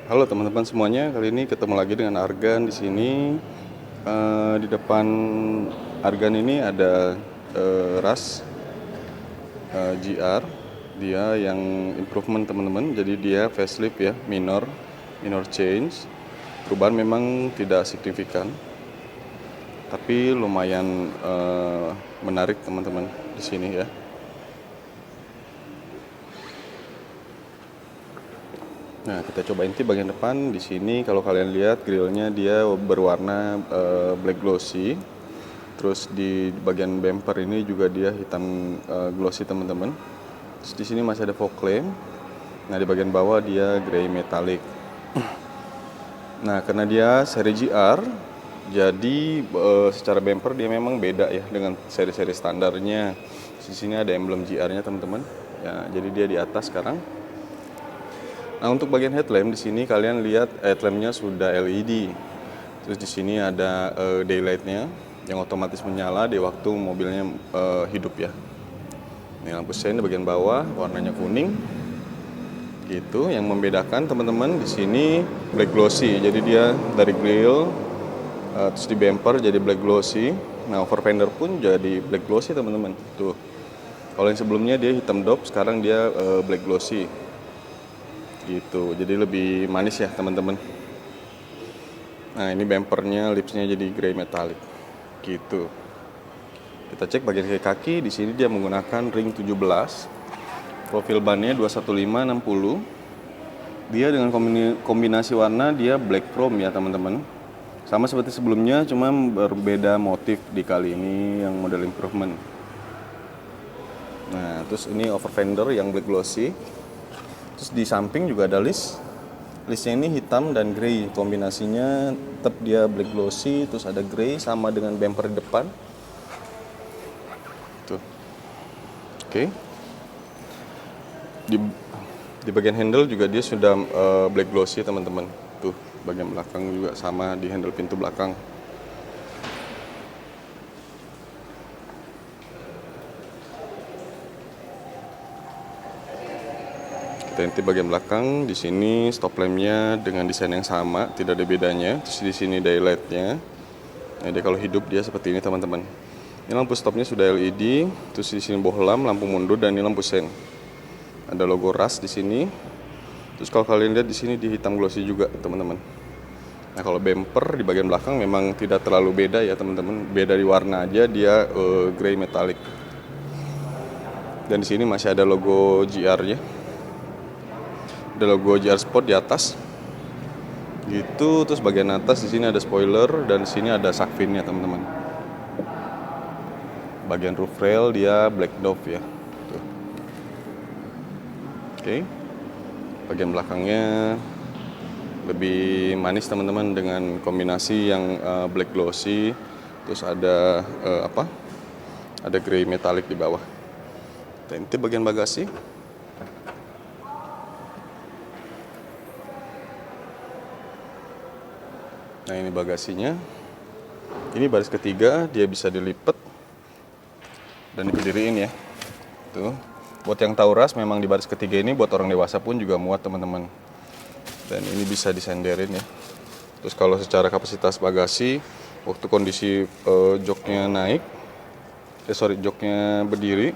Halo teman-teman semuanya, kali ini ketemu lagi dengan Argan di sini. Di depan Argan ini ada Ras GR, dia yang improvement teman-teman. Jadi dia facelift ya, minor change. Perubahan memang tidak signifikan, tapi lumayan menarik teman-teman di sini ya. Nah, kita coba inti bagian depan. Di sini kalau kalian lihat grillnya dia berwarna black glossy. Terus di bagian bumper ini juga dia hitam glossy teman-teman. Terus di sini masih ada fog lamp. Nah, di bagian bawah dia grey metallic. Nah, karena dia seri GR, jadi secara bumper dia memang beda ya dengan seri-seri standarnya. Di sini ada emblem GR-nya teman-teman. Ya, jadi dia di atas sekarang. Nah, untuk bagian headlamp di sini kalian lihat headlampnya sudah LED. Terus di sini ada daylightnya yang otomatis menyala di waktu mobilnya hidup ya. Ini lampu sein di bagian bawah warnanya kuning. Gitu. Yang membedakan teman-teman di sini black glossy. Jadi dia dari grill terus di bumper jadi black glossy. Nah, over fender pun jadi black glossy teman-teman. Tuh. Kalau yang sebelumnya dia hitam dop, sekarang dia black glossy. Gitu, jadi lebih manis ya teman-teman. Nah, ini bumpernya, lipsnya jadi grey metallic gitu. Kita cek bagian kaki. Di sini dia menggunakan ring 17, profil bannya 215/60. Dia dengan kombinasi warna dia black chrome ya teman-teman, sama seperti sebelumnya, cuma berbeda motif di kali ini yang model improvement. Nah, terus ini over fender yang black glossy. Terus di samping juga ada listnya ini hitam dan grey, kombinasinya tetap dia black glossy, terus ada grey sama dengan bumper di depan tuh. Oke. Di bagian handle juga dia sudah black glossy teman-teman. Tuh, bagian belakang juga sama di handle pintu belakang. Inti bagian belakang di sini stop lampnya dengan desain yang sama, tidak ada bedanya. Terus di sini daylightnya. Nah, dia kalau hidup dia seperti ini teman-teman. Ini lampu stopnya sudah LED. Terus di sini bohlam, lampu mundur, dan ini lampu sen. Ada logo Ras di sini. Terus kalau kalian lihat di sini di hitam glossy juga teman-teman. Nah, kalau bumper di bagian belakang memang tidak terlalu beda ya teman-teman. Beda di warna aja, dia grey metallic. Dan di sini masih ada logo GR-nya. Ada logo GR Sport di atas gitu. Terus bagian atas di sini ada spoiler dan di sini ada shark finnya teman-teman. Bagian roof rail dia black dove ya tuh. Oke. Bagian belakangnya lebih manis teman-teman dengan kombinasi yang black glossy, terus ada ada grey metallic di bawah. Dan ini bagian bagasi. Nah, ini bagasinya. Ini baris ketiga, dia bisa dilipat dan diberdiriin ya. Tuh. Buat yang tahu Ras, memang di baris ketiga ini buat orang dewasa pun juga muat teman-teman. Dan ini bisa disenderin ya. Terus kalau secara kapasitas bagasi, waktu kondisi joknya naik, joknya berdiri,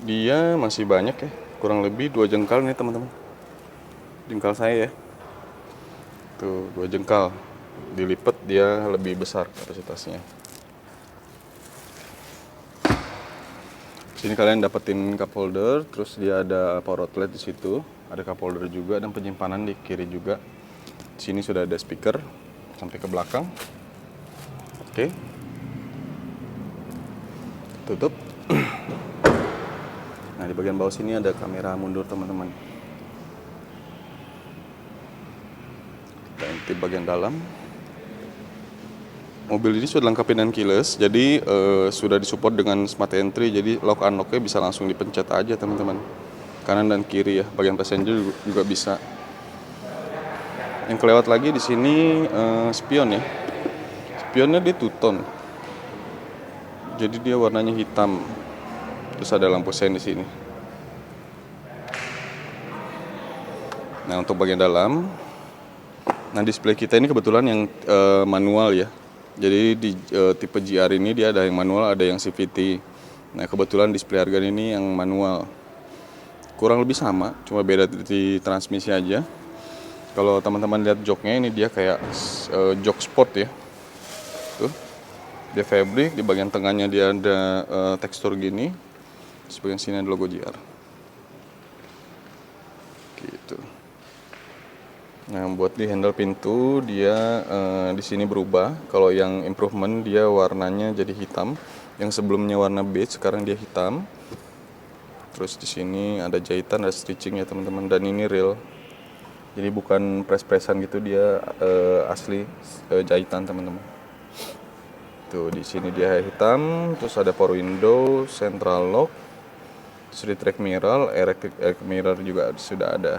dia masih banyak ya. Kurang lebih 2 jengkal nih teman-teman. Jengkal saya ya. Tuh, 2 jengkal. Dilipat dia lebih besar kapasitasnya. Sini kalian dapetin cup holder, terus dia ada power outlet di situ, ada cup holder juga dan penyimpanan di kiri juga. Di sini sudah ada speaker sampai ke belakang. Oke. Tutup. Nah, di bagian bawah sini ada kamera mundur teman-teman. Kita intip bagian dalam. Mobil ini sudah lengkap dengan keyless, jadi sudah disupport dengan smart entry, jadi lock unlocknya bisa langsung dipencet aja teman-teman. Kanan dan kiri ya, bagian passenger juga bisa. Yang kelewat lagi di sini spion ya. Spionnya dia two tone, jadi dia warnanya hitam. Terus ada lampu sen di sini. Nah, untuk bagian dalam Nah, display kita ini kebetulan yang manual ya. Jadi di tipe GR ini dia ada yang manual, ada yang CVT. Nah, kebetulan display harga ini yang manual. Kurang lebih sama, cuma beda di transmisi aja. Kalau teman-teman lihat joknya ini dia kayak jok sport ya. Tuh, dia fabric, di bagian tengahnya dia ada tekstur gini. Di bagian sini ada logo GR. Gitu. Nah, buat di handle pintu dia di sini berubah. Kalau yang improvement dia warnanya jadi hitam. Yang sebelumnya warna beige, sekarang dia hitam. Terus di sini ada jahitan, ada stitching ya teman-teman. Dan ini real. Jadi bukan press-pressan gitu, dia asli jahitan teman-teman. Tuh di sini dia hitam. Terus ada power window, central lock, street track mirror, electric mirror juga sudah ada.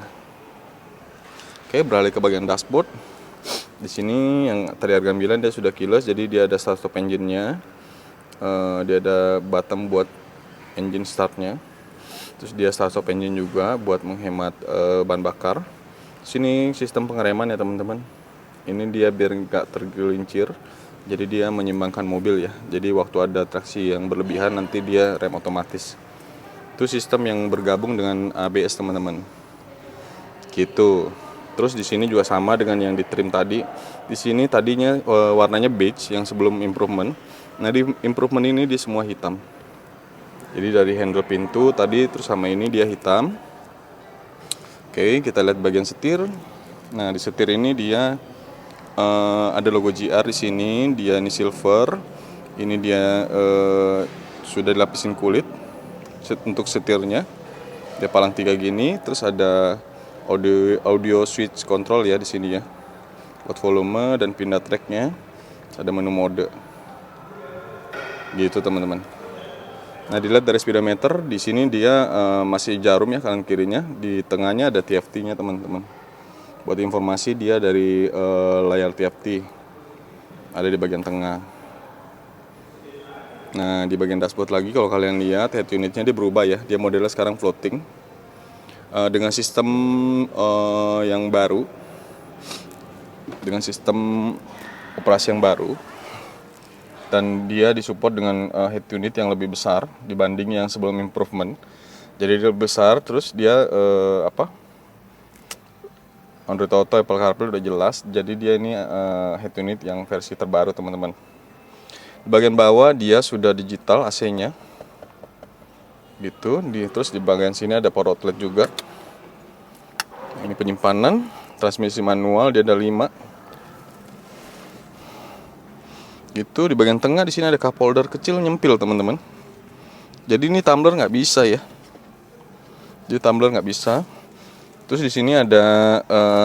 Oke, beralih ke bagian dashboard. Di sini yang tadi Argan bilang dia sudah keyless, jadi dia ada start stop engine-nya. Dia ada button buat engine start-nya. Terus dia start stop engine juga buat menghemat bahan bakar. Sini sistem pengereman ya teman-teman. Ini dia biar nggak tergelincir, jadi dia menyeimbangkan mobil ya. Jadi waktu ada traksi yang berlebihan nanti dia rem otomatis. Itu sistem yang bergabung dengan ABS teman-teman. Gitu. Terus di sini juga sama dengan yang di trim tadi. Di sini tadinya warnanya beige yang sebelum improvement. Nah di improvement ini dia semua hitam. Jadi dari handle pintu tadi terus sama ini dia hitam. Oke, kita lihat bagian setir. Nah di setir ini dia ada logo GR di sini. Dia ini silver. Ini dia sudah dilapisin kulit untuk setirnya. Dia palang 3 gini. Terus ada audio switch control ya di sini ya. Buat volume dan pindah tracknya. Ada menu mode. Gitu teman-teman. Nah dilihat dari speedometer di sini dia masih jarum ya kanan kirinya. Di tengahnya ada TFT-nya teman-teman. Buat informasi dia dari layar TFT ada di bagian tengah. Nah di bagian dashboard lagi kalau kalian lihat head unitnya dia berubah ya. Dia modelnya sekarang floating dengan sistem yang baru, dengan sistem operasi yang baru. Dan dia disupport dengan head unit yang lebih besar dibanding yang sebelum improvement. Jadi dia lebih besar, terus dia Android Auto, Apple CarPlay udah jelas. Jadi dia ini head unit yang versi terbaru teman-teman. Di bagian bawah dia sudah digital AC-nya. Gitu. Terus di bagian sini ada power outlet juga. Ini penyimpanan, transmisi manual dia ada 5. Gitu, di bagian tengah di sini ada cup holder kecil nyempil teman-teman. Jadi ini tumbler nggak bisa ya. Jadi tumbler nggak bisa. Terus di sini ada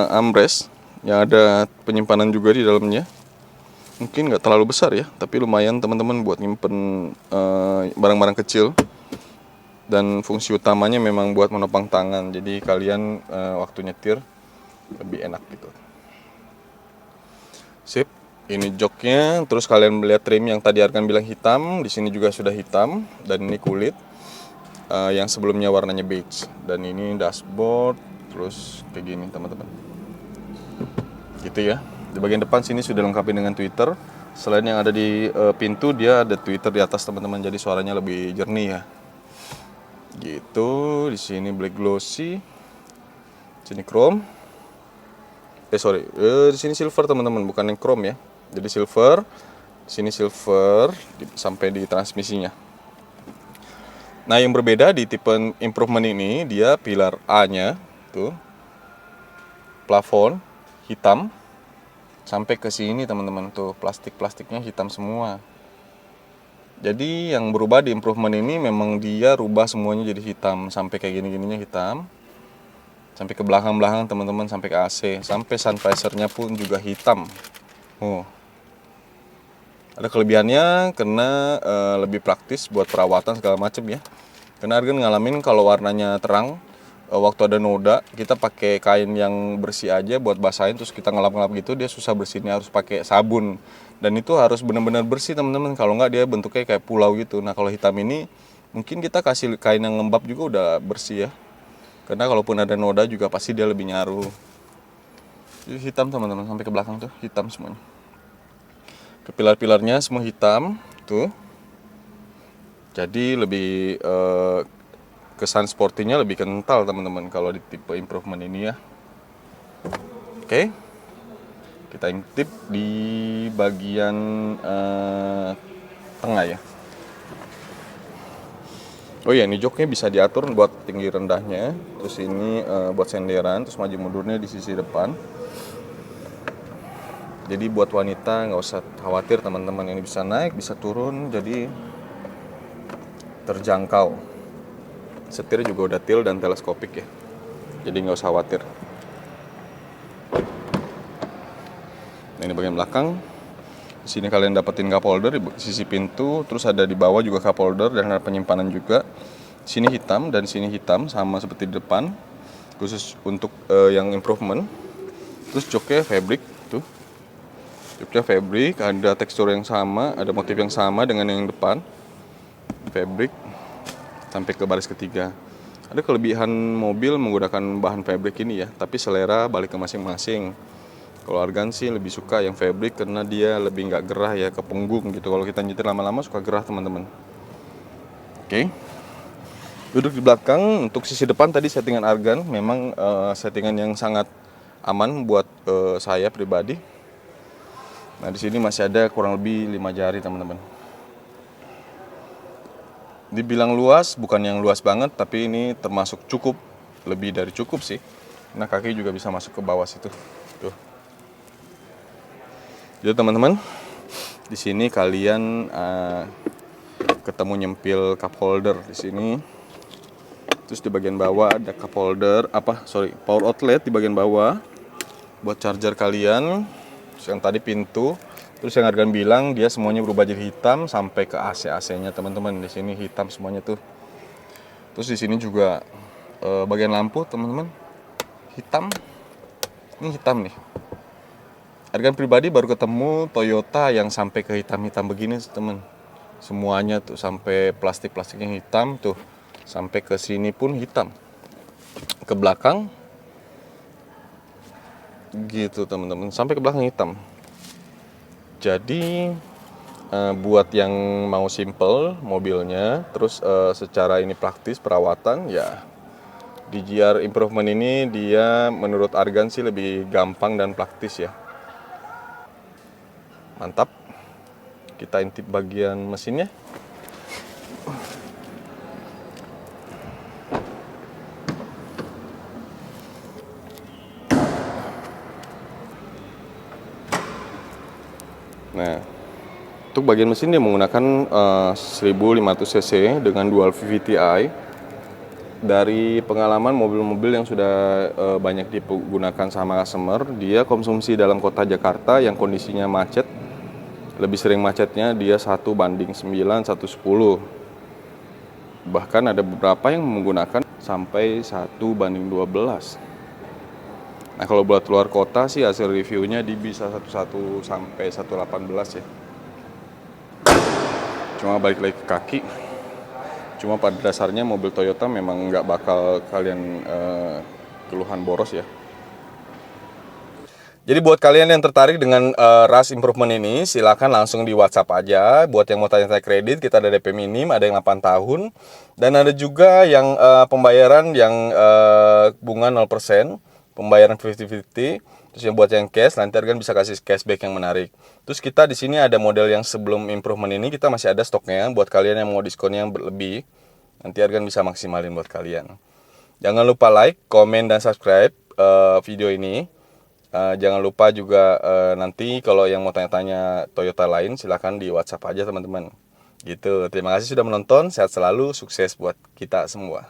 armrest yang ada penyimpanan juga di dalamnya. Mungkin nggak terlalu besar ya, tapi lumayan teman-teman buat nyimpen barang-barang kecil. Dan fungsi utamanya memang buat menopang tangan. Jadi kalian waktu nyetir lebih enak gitu. Sip. Ini joknya, terus kalian melihat trim yang tadi Arkan bilang hitam, di sini juga sudah hitam dan ini kulit yang sebelumnya warnanya beige. Dan ini dashboard, terus kayak gini teman-teman. Gitu ya. Di bagian depan sini sudah lengkapi dengan tweeter. Selain yang ada di pintu, dia ada tweeter di atas teman-teman, jadi suaranya lebih jernih ya. Gitu. Di sini black glossy, sini chrome. Di sini silver teman-teman, bukan yang chrome ya. Jadi silver, di sini silver sampai di transmisinya. Nah, yang berbeda di tipe improvement ini dia pilar A-nya tuh plafon hitam sampai ke sini teman-teman tuh plastiknya hitam semua. Jadi yang berubah di improvement ini memang dia rubah semuanya jadi hitam sampai kayak gini-gininya hitam. Sampai ke belakang-belakang teman-teman sampai ke AC, sampai sun visor-nya pun juga hitam. Ada kelebihannya karena lebih praktis buat perawatan segala macam ya. Karena Argan ngalamin kalau warnanya terang, waktu ada noda kita pakai kain yang bersih aja buat basahin, terus kita ngelap-ngelap gitu dia susah bersihnya, harus pakai sabun. Dan itu harus benar-benar bersih teman-teman, kalau nggak dia bentuknya kayak pulau gitu. Nah kalau hitam ini mungkin kita kasih kain yang lembab juga udah bersih ya. Karena kalaupun ada noda juga pasti dia lebih nyaru. Hitam teman-teman, sampai ke belakang tuh hitam semuanya. Ke pilar-pilarnya semua hitam tuh. Jadi lebih kesan sportinya lebih kental teman-teman kalau di tipe improvement ini ya. Oke. Kita intip di bagian tengah ya. Oh iya, ini joknya bisa diatur buat tinggi rendahnya. Terus ini buat senderan, terus maju mundurnya di sisi depan. Jadi buat wanita nggak usah khawatir teman-teman, ini bisa naik, bisa turun, jadi terjangkau. Setir juga udah tilt dan teleskopik ya, jadi nggak usah khawatir. Nah, ini bagian belakang. Di sini kalian dapetin cup holder di sisi pintu, terus ada di bawah juga cup holder dan ada penyimpanan juga. Sini hitam dan sini hitam sama seperti di depan, khusus untuk yang improvement. Terus joknya fabric tuh. Joknya fabric, ada tekstur yang sama, ada motif yang sama dengan yang depan. Fabric sampai ke baris ketiga. Ada kelebihan mobil menggunakan bahan fabric ini ya, tapi selera balik ke masing-masing. Kalau Argan sih lebih suka yang fabric karena dia lebih nggak gerah ya ke punggung gitu. Kalau kita nyetir lama-lama suka gerah teman-teman. Oke. Duduk di belakang, untuk sisi depan tadi settingan Argan, memang settingan yang sangat aman buat saya pribadi. Nah, di sini masih ada kurang lebih 5 jari, teman-teman. Dibilang luas, bukan yang luas banget, tapi ini termasuk cukup, lebih dari cukup sih. Nah, kaki juga bisa masuk ke bawah situ. Tuh. Jadi, teman-teman, di sini kalian ketemu nyempil cup holder di sini. Terus di bagian bawah ada cup holder, power outlet di bagian bawah buat charger kalian. Terus yang tadi pintu, terus yang Argan bilang dia semuanya berubah jadi hitam sampai ke AC-nya teman-teman. Di sini hitam semuanya tuh. Terus di sini juga bagian lampu teman-teman hitam. Ini hitam nih. Argan pribadi baru ketemu Toyota yang sampai ke hitam-hitam begini teman. Semuanya tuh sampai plastik-plastiknya hitam tuh. Sampai ke sini pun hitam. Ke belakang gitu teman-teman, sampai ke belakang hitam. Jadi buat yang mau simple mobilnya, terus secara ini praktis perawatan ya, di GR Improvement ini dia menurut Argan sih lebih gampang dan praktis ya. Mantap. Kita intip bagian mesinnya. Nah, untuk bagian mesin dia menggunakan 1500 cc dengan dual VVT-i. Dari pengalaman mobil-mobil yang sudah banyak digunakan sama customer, dia konsumsi dalam kota Jakarta yang kondisinya macet, lebih sering macetnya dia 1:9, 1:10. Bahkan ada beberapa yang menggunakan sampai 1:12. Nah, kalau buat luar kota sih hasil reviewnya di bisa 11 sampai 1:18 ya. Cuma balik lagi ke kaki. Cuma pada dasarnya mobil Toyota memang nggak bakal kalian keluhan boros ya. Jadi buat kalian yang tertarik dengan Rush Improvement ini, silakan langsung di WhatsApp aja. Buat yang mau tanya-tanya kredit, kita ada DP minim, ada yang 8 tahun. Dan ada juga yang pembayaran yang bunga 0%. Pembayaran 50-50. Terus yang buat yang cash, nanti Argan bisa kasih cashback yang menarik. Terus kita di sini ada model yang sebelum improvement ini kita masih ada stoknya. Buat kalian yang mau diskon yang berlebih, nanti Argan bisa maksimalin buat kalian. Jangan lupa like, komen, dan subscribe video ini. Jangan lupa juga nanti kalau yang mau tanya-tanya Toyota lain, silahkan di WhatsApp aja teman-teman. Gitu. Terima kasih sudah menonton. Sehat selalu, sukses buat kita semua.